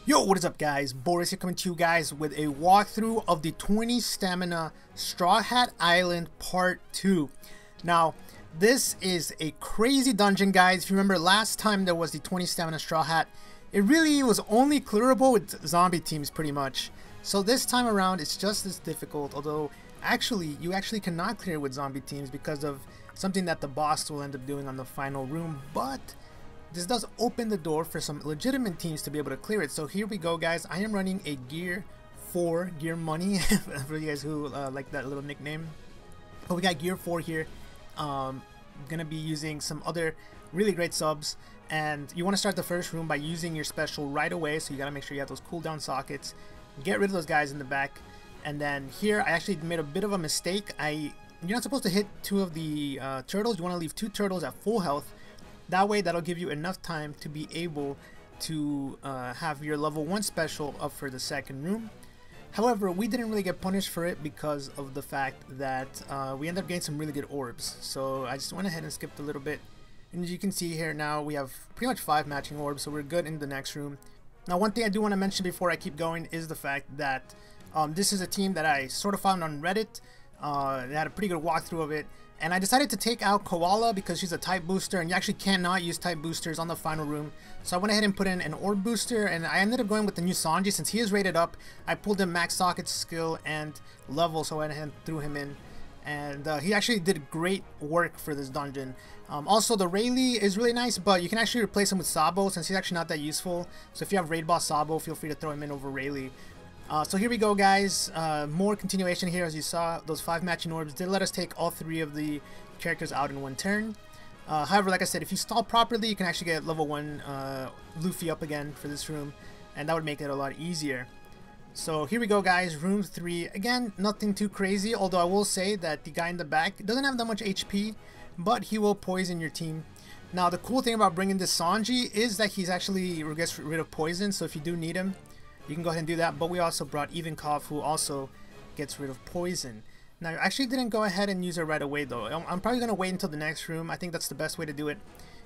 Yo, what is up guys? Boris here coming to you guys with a walkthrough of the 20 Stamina Strawhat Island Part 2. Now, this is a crazy dungeon, guys. If you remember last time there was the 20 Stamina Strawhat, it really was only clearable with zombie teams pretty much. So this time around it's just as difficult, although you actually cannot clear with zombie teams because of something that the boss will end up doing on the final room, but this does open the door for some legitimate teams to be able to clear it. So here we go, guys. I am running a Gear 4, Gear Money, for you guys who like that little nickname. But we got Gear 4 here. Gonna be using some other really great subs. And you want to start the first room by using your special right away. So you gotta make sure you have those cooldown sockets. Get rid of those guys in the back. And then here, I actually made a bit of a mistake. You're not supposed to hit 2 of the turtles. You want to leave 2 turtles at full health. That way, that'll give you enough time to be able to have your level 1 special up for the second room. However, we didn't really get punished for it because of the fact that we ended up getting some really good orbs. So I just went ahead and skipped a little bit. And as you can see here now, we have pretty much 5 matching orbs, so we're good in the next room. Now, one thing I do want to mention before I keep going is the fact that this is a team that I sort of found on Reddit. They had a pretty good walkthrough of it. And I decided to take out Koala because she's a type booster, and you actually cannot use type boosters on the final room. So I went ahead and put in an orb booster, and I ended up going with the new Sanji since he is rated up. I pulled in max socket skill and level, so I went ahead and threw him in. And he actually did great work for this dungeon. Also, the Rayleigh is really nice, but you can actually replace him with Sabo since he's actually not that useful. So if you have raid boss Sabo, feel free to throw him in over Rayleigh. So here we go, guys. More continuation here. As you saw, those 5 matching orbs did let us take all 3 of the characters out in 1 turn. However, like I said, if you stall properly, you can actually get level 1 Luffy up again for this room, and that would make it a lot easier. So here we go, guys. Room 3. Again, nothing too crazy, although I will say that the guy in the back doesn't have that much HP, but he will poison your team. Now, the cool thing about bringing this Sanji is that he's actually gets rid of poison, so if you do need him, you can go ahead and do that. But we also brought Ivankov, who also gets rid of poison. Now, I actually didn't go ahead and use her right away, though. I'm probably going to wait until the next room. I think that's the best way to do it.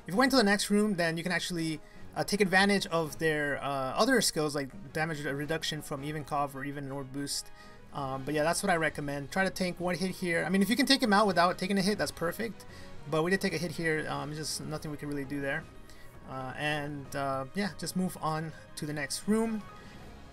If you wait until the next room, then you can actually take advantage of their other skills, like damage reduction from Ivankov or even an orb boost. But yeah, that's what I recommend. Try to tank 1 hit here. I mean, if you can take him out without taking a hit, that's perfect. But we did take a hit here. Just nothing we can really do there. Yeah, just move on to the next room.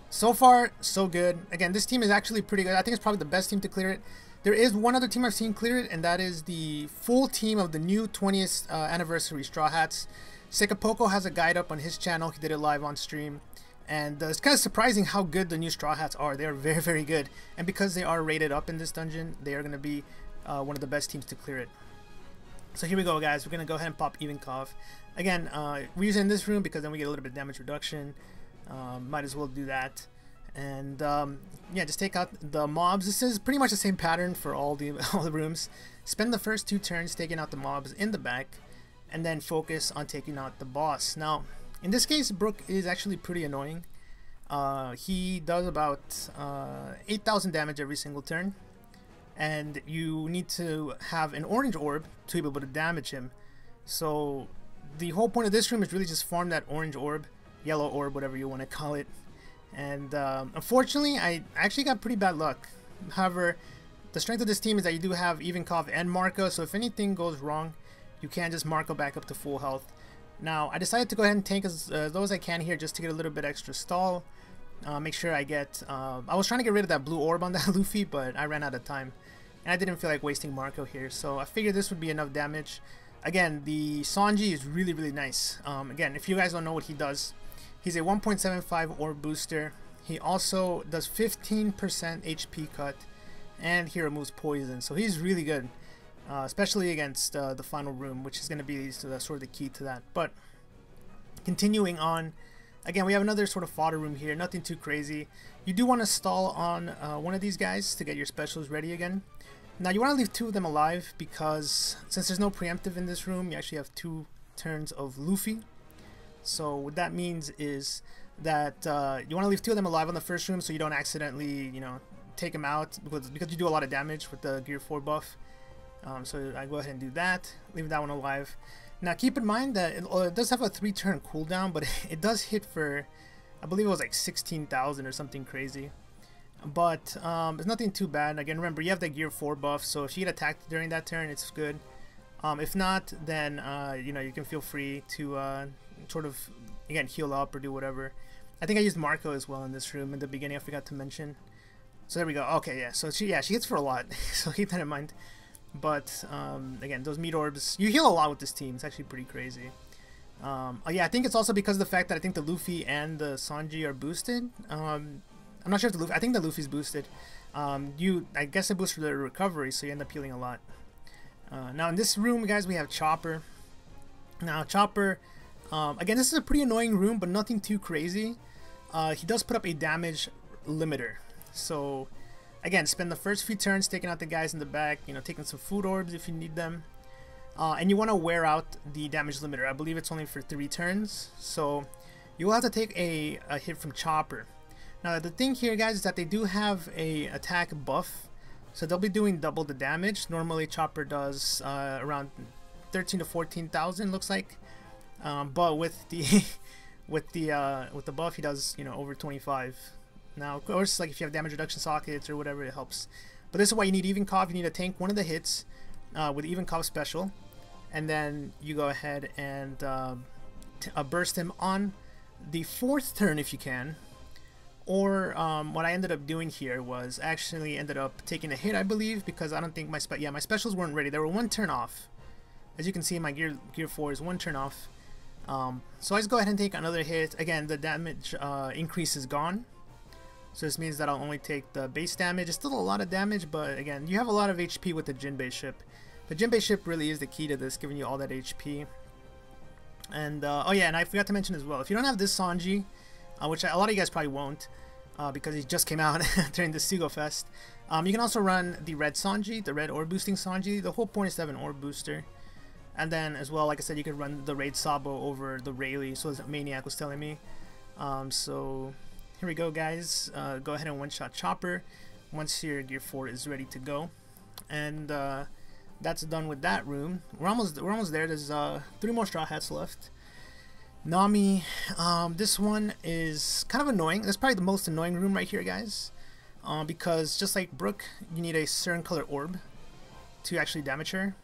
So far, so good. Again, this team is actually pretty good. I think it's probably the best team to clear it. There is one other team I've seen clear it, and that is the full team of the new 20th anniversary Straw Hats. Sekapoko has a guide up on his channel. He did it live on stream. And it's kind of surprising how good the new Straw Hats are. They are very, very good. And because they are rated up in this dungeon, they are going to be one of the best teams to clear it. So here we go, guys. We're going to go ahead and pop Ivankov. Again, we're using this room because then we get a little bit of damage reduction. Might as well do that. And yeah, just take out the mobs. This is pretty much the same pattern for all the rooms. Spend the first 2 turns taking out the mobs in the back, and then focus on taking out the boss. Now, in this case, Brook is actually pretty annoying. He does about 8,000 damage every single turn, and you need to have an orange orb to be able to damage him. So the whole point of this room is really just farm that orange orb, yellow orb, whatever you want to call it. And unfortunately, I actually got pretty bad luck. However, the strength of this team is that you do have Ivankov and Marco, so if anything goes wrong, you can just Marco back up to full health. Now, I decided to go ahead and tank as low as I can here just to get a little bit extra stall. Make sure I get... I was trying to get rid of that blue orb on that Luffy, but I ran out of time. And I didn't feel like wasting Marco here, so I figured this would be enough damage. Again, the Sanji is really, really nice. Again, if you guys don't know what he does, he's a 1.75 orb booster. He also does 15% HP cut, and he removes poison. So he's really good, especially against the final room, which is going to be sort of the key to that. But continuing on, again, we have another sort of fodder room here. Nothing too crazy. You do want to stall on one of these guys to get your specials ready again. Now, you want to leave 2 of them alive because since there's no preemptive in this room, you actually have 2 turns of Luffy. So what that means is that you want to leave 2 of them alive on the first room so you don't accidentally, you know, take them out because you do a lot of damage with the Gear 4 buff. So I go ahead and do that, leave that one alive. Now keep in mind that it does have a 3-turn cooldown, but it does hit for I believe it was like 16,000 or something crazy. But it's nothing too bad. Again, remember, you have the gear 4 buff, so if you get attacked during that turn, it's good. If not, then you know, you can feel free to sort of, again, heal up or do whatever. I think I used Marco as well in this room in the beginning, I forgot to mention. So there we go. Okay, yeah, so she hits for a lot, so keep that in mind. But again, those meat orbs, you heal a lot with this team. It's actually pretty crazy. Oh yeah, I think it's also because of the fact that I think the Luffy and the Sanji are boosted. I'm not sure if the Luffy, I think the Luffy's boosted. I guess it boosts for the recovery, so you end up healing a lot. Now in this room, guys, we have Chopper. Now Chopper, again, this is a pretty annoying room, but nothing too crazy. He does put up a damage limiter. So again, spend the first few turns taking out the guys in the back, you know, taking some food orbs if you need them. And you want to wear out the damage limiter. I believe it's only for 3 turns. So you will have to take a hit from Chopper. Now the thing here, guys, is that they do have a attack buff. So they'll be doing double the damage. Normally Chopper does around 13 to 14,000, looks like. But with the with the buff, he does, you know, over 25. Now, of course, like if you have damage reduction sockets or whatever, it helps. But this is why you need Even Cov. You need to tank one of the hits with Even Cov special, and then you go ahead and burst him on the 4th turn if you can. Or what I ended up doing here was actually ended up taking a hit, I believe, because I don't think my my specials weren't ready. They were 1 turn off. As you can see, my gear 4 is 1 turn off. So I just go ahead and take another hit. Again, the damage increase is gone. So this means that I'll only take the base damage. It's still a lot of damage, but again, you have a lot of HP with the Jinbei ship. The Jinbei ship really is the key to this, giving you all that HP. And oh yeah, and I forgot to mention as well, if you don't have this Sanji, which a lot of you guys probably won't, because he just came out during the Sugo Fest, you can also run the red Sanji, the red orb boosting Sanji. The whole point is to have an orb booster. And then as well, like I said, you could run the raid Sabo over the Rayleigh, so as Maniac was telling me. So here we go, guys. Go ahead and one-shot Chopper once your gear 4 is ready to go. And that's done with that room. We're almost there. There's 3 more Straw Hats left. Nami, this one is kind of annoying. That's probably the most annoying room right here, guys, because just like Brook, you need a certain color orb to actually damage her.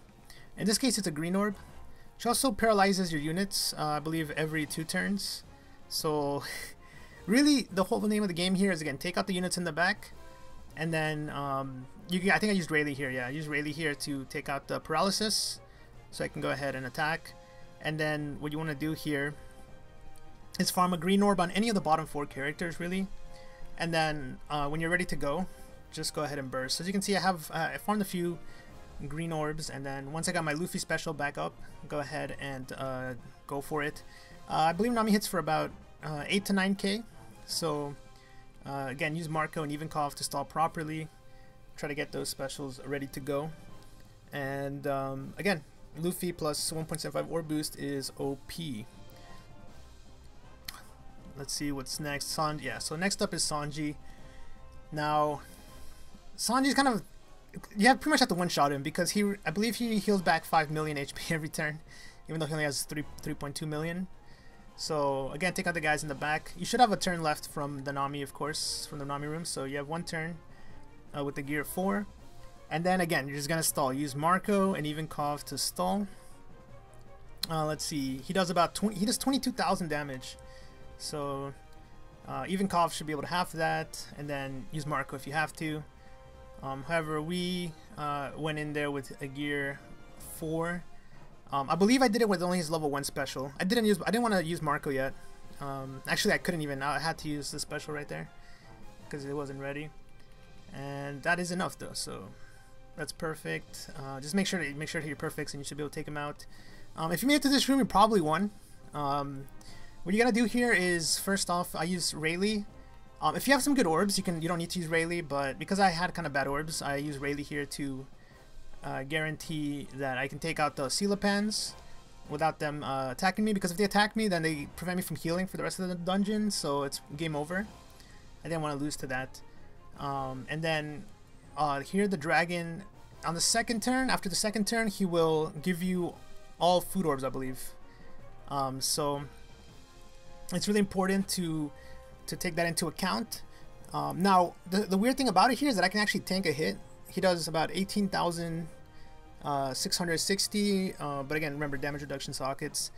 In this case, it's a green orb. She also paralyzes your units, I believe, every 2 turns. So really, the whole name of the game here is, again, take out the units in the back, and then I think I used Rayleigh here. Yeah, I used Rayleigh here to take out the paralysis, so I can go ahead and attack. And then what you want to do here is farm a green orb on any of the bottom 4 characters, really. And then when you're ready to go, just go ahead and burst. So as you can see, I farmed a few green orbs, and then once I got my Luffy special back up, go ahead and go for it. I believe Nami hits for about 8 to 9k. So again, use Marco and Even Cov to stall properly. Try to get those specials ready to go. And again, Luffy plus 1.75 orb boost is OP. Let's see what's next. Sanji. Yeah, so next up is Sanji. Now, Sanji's kind of, you pretty much have to one-shot him, because I believe he heals back 5 million HP every turn, even though he only has 3.2 million. So again, take out the guys in the back. You should have a turn left from the Nami, of course, from the Nami room. So you have 1 turn with the gear 4. And then again, you're just going to stall. Use Marco and Even Cov to stall. Let's see. He does about 22,000 damage. So Even Cov should be able to half that. And then use Marco if you have to. However, we went in there with a gear 4. I believe I did it with only his level 1 special. I didn't want to use Marco yet. Actually, I couldn't even. I had to use the special right there because it wasn't ready. And that is enough though. So that's perfect. Just make sure to hit your perfects, and you should be able to take him out. If you made it to this room, you probably won. What you gotta do here is, first off, I use Rayleigh. If you have some good orbs, you don't need to use Rayleigh, but because I had kind of bad orbs, I use Rayleigh here to guarantee that I can take out the Coelopans without them attacking me, because if they attack me, then they prevent me from healing for the rest of the dungeon, so it's game over. I didn't want to lose to that. And then here the dragon, on the 2nd turn, after the 2nd turn, he will give you all food orbs, I believe. So it's really important to to take that into account. Now, the weird thing about it here is that I can actually tank a hit. He does about 18,660, but again, remember damage reduction sockets.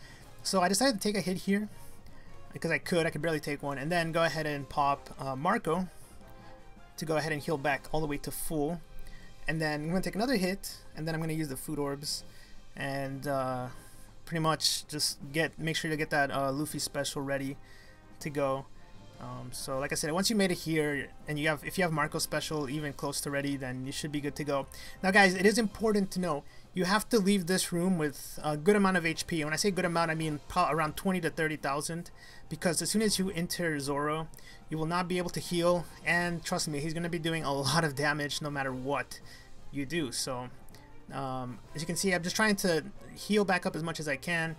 So I decided to take a hit here because I could barely take one, and then go ahead and pop Marco to go ahead and heal back all the way to full. And then I'm going to take another hit, and then I'm going to use the food orbs and pretty much just make sure to get that Luffy special ready to go. So like I said, once you made it here, and if you have Marco special even close to ready, then you should be good to go. Now guys, it is important to know you have to leave this room with a good amount of HP. When I say good amount, I mean around 20 to 30,000, because as soon as you enter Zoro, you will not be able to heal, and trust me, he's going to be doing a lot of damage no matter what you do. So as you can see, I'm just trying to heal back up as much as I can.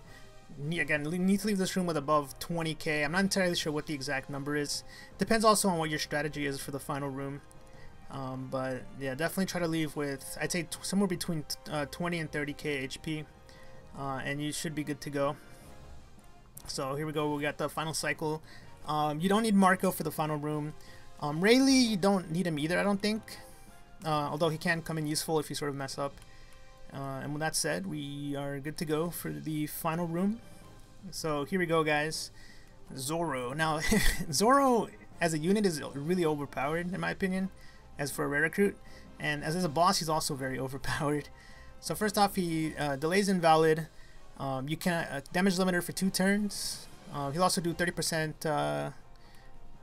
Again, need to leave this room with above 20k. I'm not entirely sure what the exact number is. Depends also on what your strategy is for the final room. But yeah, definitely try to leave with, I'd say somewhere between 20 and 30k HP, and you should be good to go. So here we go. We got the final cycle. You don't need Marco for the final room. Rayleigh, you don't need him either, I don't think. Although he can come in useful if you sort of mess up. And with that said, we are good to go for the final room. So here we go, guys. Zoro. Now, Zoro as a unit is really overpowered, in my opinion, as for a rare recruit. And as a boss, he's also very overpowered. So first off, he delays invalid. You can damage limiter for 2 turns. He'll also do 30%,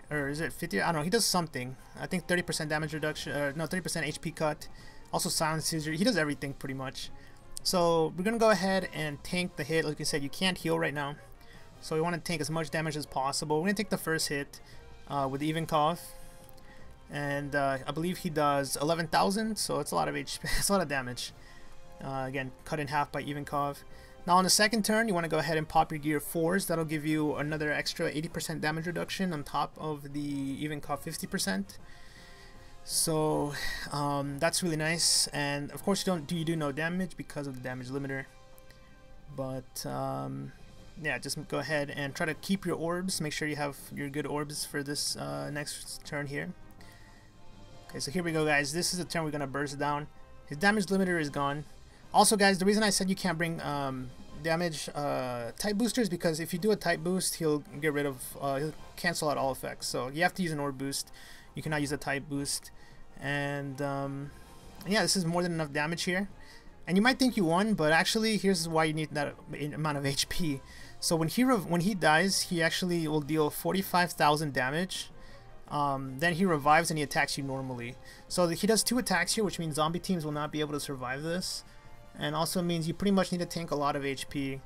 or is it 50? I don't know. He does something. I think 30% damage reduction, no, 30% HP cut. Also silences. He does everything pretty much. So we're gonna go ahead and tank the hit. Like I said, you can't heal right now, so we want to tank as much damage as possible. We're gonna take the first hit with the Ivankov, and I believe he does 11,000, so it's a lot of HP. It's a lot of damage. Again, cut in half by Ivankov. Now on the second turn, you want to go ahead and pop your gear 4s. That'll give you another extra 80% damage reduction on top of the Ivankov 50%. So that's really nice, and of course you do no damage because of the damage limiter. But yeah, just go ahead and try to keep your orbs. Make sure you have your good orbs for this next turn here. Okay, so here we go, guys. This is the turn we're gonna burst down. His damage limiter is gone. Also, guys, the reason I said you can't bring damage type boosters, because if you do a type boost, he'll get rid of he'll cancel out all effects. So you have to use an orb boost. You cannot use a type boost. And yeah, this is more than enough damage here. And you might think you won, but actually here's why you need that amount of HP. So when he dies, he actually will deal 45,000 damage. Then he revives and he attacks you normally. So he does 2 attacks here, which means zombie teams will not be able to survive this. And also means you pretty much need to tank a lot of HP.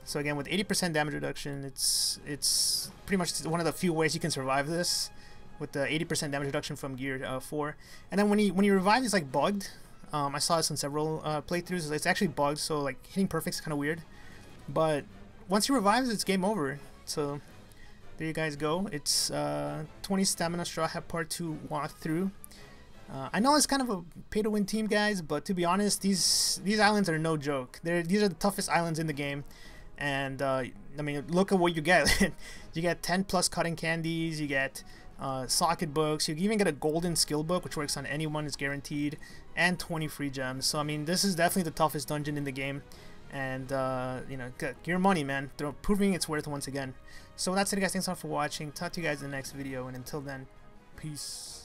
So again, with 80% damage reduction, it's pretty much one of the few ways you can survive this, with the 80% damage reduction from gear 4. And then when he revives, he's like bugged. I saw this in several playthroughs. It's actually bugged, so like hitting perfect is kind of weird. But once he revives, it's game over. So there you guys go. It's 20 stamina Strawhat Part 2 walkthrough. I know it's kind of a pay-to-win team, guys, but to be honest, these islands are no joke. These are the toughest islands in the game. And I mean, look at what you get. You get 10 plus cotton candies. You get socket books. You even get a golden skill book, which works on anyone, is guaranteed, and 20 free gems. So I mean, this is definitely the toughest dungeon in the game, and you know, get your money, man. They're proving its worth once again. So that's it, guys. Thanks a lot for watching. Talk to you guys in the next video, and until then, peace.